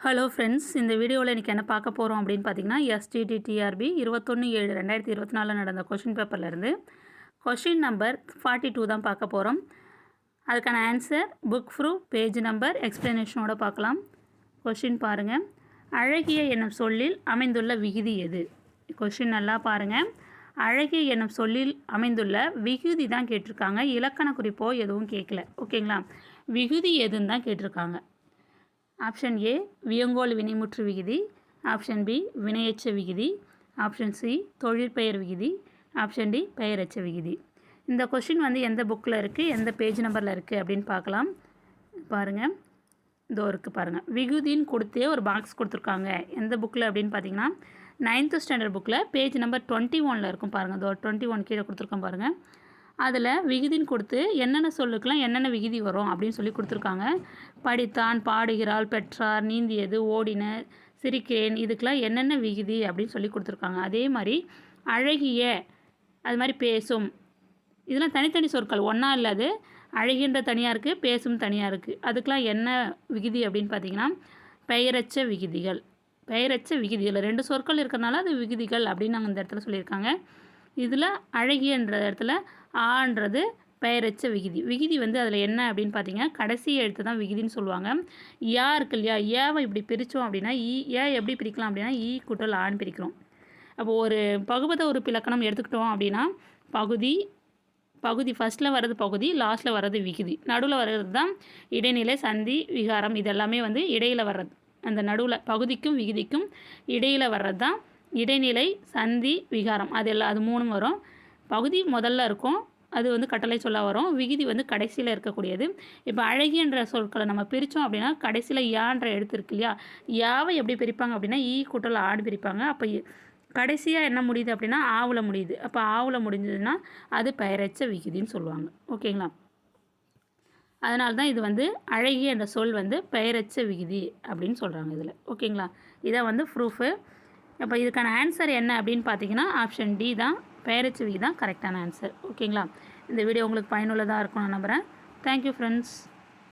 Hello friends, இந்த வீடியோவில் இன்றைக்கி என்ன பார்க்க போகிறோம் அப்படின்னு பார்த்தீங்கன்னா, STT-TRB 21/7/2024 நடந்த கொஷின் பேப்பர்லேருந்து கொஷின் நம்பர் 42 தான் பார்க்க போகிறோம். அதுக்கான answer book proof, page number, எக்ஸ்ப்ளனேஷனோட பார்க்கலாம். கொஷின் பாருங்கள். அழகிய என்னும் சொல்லில் அமைந்துள்ள விகுதி எது? கொஷின் நல்லா பாருங்கள். அழகிய என்னும் சொல்லில் அமைந்துள்ள விகுதி தான் கேட்டிருக்காங்க. இலக்கண குறிப்போ எதுவும் கேட்கல. ஓகேங்களா? விகுதி எதுன்னு தான் கேட்டிருக்காங்க. ஆப்ஷன் ஏ வியங்கோல் வினைமுற்று விகுதி, ஆப்ஷன் பி வினையெச்ச விகுதி, ஆப்ஷன் சி தொழிற்பெயர் விகுதி, ஆப்ஷன் டி பெயரெச்ச விகுதி. இந்த கொஷின் எந்த புக்கில் இருக்குது, எந்த பேஜ் நம்பரில் இருக்குது அப்படின்னு பார்க்கலாம். பாருங்கள், இதோ இருக்குது பாருங்கள். விகுதின்னு கொடுத்தே ஒரு பாக்ஸ் கொடுத்துருக்காங்க. எந்த புக்கில் அப்படின்னு பார்த்தீங்கன்னா 9th ஸ்டாண்டர்ட் புக்கில் பேஜ் நம்பர் 21 இருக்கும் பாருங்கள். இதோ 21 கீழே கொடுத்துருக்கோம் பாருங்கள். அதில் விகுதின்னு கொடுத்து என்னென்ன சொல்லுக்கெலாம் என்னென்ன விகுதி வரும் அப்படின்னு சொல்லி கொடுத்துருக்காங்க. படித்தான், பாடுகிறாள், பெற்றார், நீந்தியது, ஓடின, சிரிக்கிறேன், இதுக்கெலாம் என்னென்ன விகுதி அப்படின்னு சொல்லி கொடுத்துருக்காங்க. அதே மாதிரி அழகிய, அது மாதிரி பேசும், இதெல்லாம் தனித்தனி சொற்கள், ஒன்றா இல்லாது. அழகின்ற தனியாக இருக்குது, பேசும் தனியாக இருக்குது. அதுக்கெலாம் என்ன விகுதி அப்படின்னு பார்த்தீங்கன்னா பெயரச்ச விகுதிகள். பெயரச்ச விகுதி, இதில் 2 சொற்கள் இருக்கிறனால அது விகுதிகள் அப்படின்னு நாங்கள் இந்த இடத்துல சொல்லியிருக்காங்க. இதில் அழகியன்ற இடத்துல ஆன்றது பெயரச்ச விகுதி. விகுதி அதில் என்ன அப்படின்னு பார்த்தீங்கன்னா கடைசி எழுத்து தான் விகுதின்னு சொல்லுவாங்க. யா இருக்கு இல்லையா, ஏவை இப்படி பிரித்தோம் அப்படின்னா ஏ எப்படி பிரிக்கலாம் அப்படின்னா கூட்டல் ஆன்னு பிரிக்கிறோம். அப்போது ஒரு பகுபத உறுப்பு இலக்கணம் எடுத்துக்கிட்டோம் அப்படின்னா பகுதி ஃபஸ்ட்டில் வர்றது பகுதி, லாஸ்ட்டில் வர்றது விகுதி, நடுவில் வர்றது தான் இடைநிலை, சந்தி, விகாரம். இதெல்லாமே இடையில் வர்றது. அந்த நடுவில் பகுதிக்கும் விகுதிக்கும் இடையில் வர்றது தான் இடைநிலை, சந்தி, விகாரம். அது 3 வரும். பகுதி முதல்ல இருக்கும், அது கட்டளை சொல்ல வரும். விகுதி கடைசியில் இருக்கக்கூடியது. இப்போ அழகியன்ற சொற்களை நம்ம பிரித்தோம் அப்படின்னா கடைசியில் யான்ற எழுத்து இருக்கு இல்லையா, யாவை எப்படி பிரிப்பாங்க அப்படின்னா கூட்டல் ஆடு பிரிப்பாங்க. அப்போ கடைசியாக என்ன முடியுது அப்படின்னா ஆவில் முடியுது. அப்போ ஆவில் முடிஞ்சதுன்னா அது பெயரச்ச விகுதின்னு சொல்லுவாங்க. ஓகேங்களா? அதனால தான் இது அழகிய என்ற சொல் பெயரச்ச விகுதி அப்படின்னு சொல்கிறாங்க இதில். ஓகேங்களா? இதான் ப்ரூஃபு. அப்போ இதுக்கான ஆன்சர் என்ன அப்படின்னு பார்த்தீங்கன்னா ஆப்ஷன் டி தான், பெயரச்ச விகுதி தான் கரெக்டான ஆன்சர். ஓகேங்களா? இந்த வீடியோ உங்களுக்கு பயனுள்ளதாக இருக்கும்னு நம்புகிறேன். Thank you friends.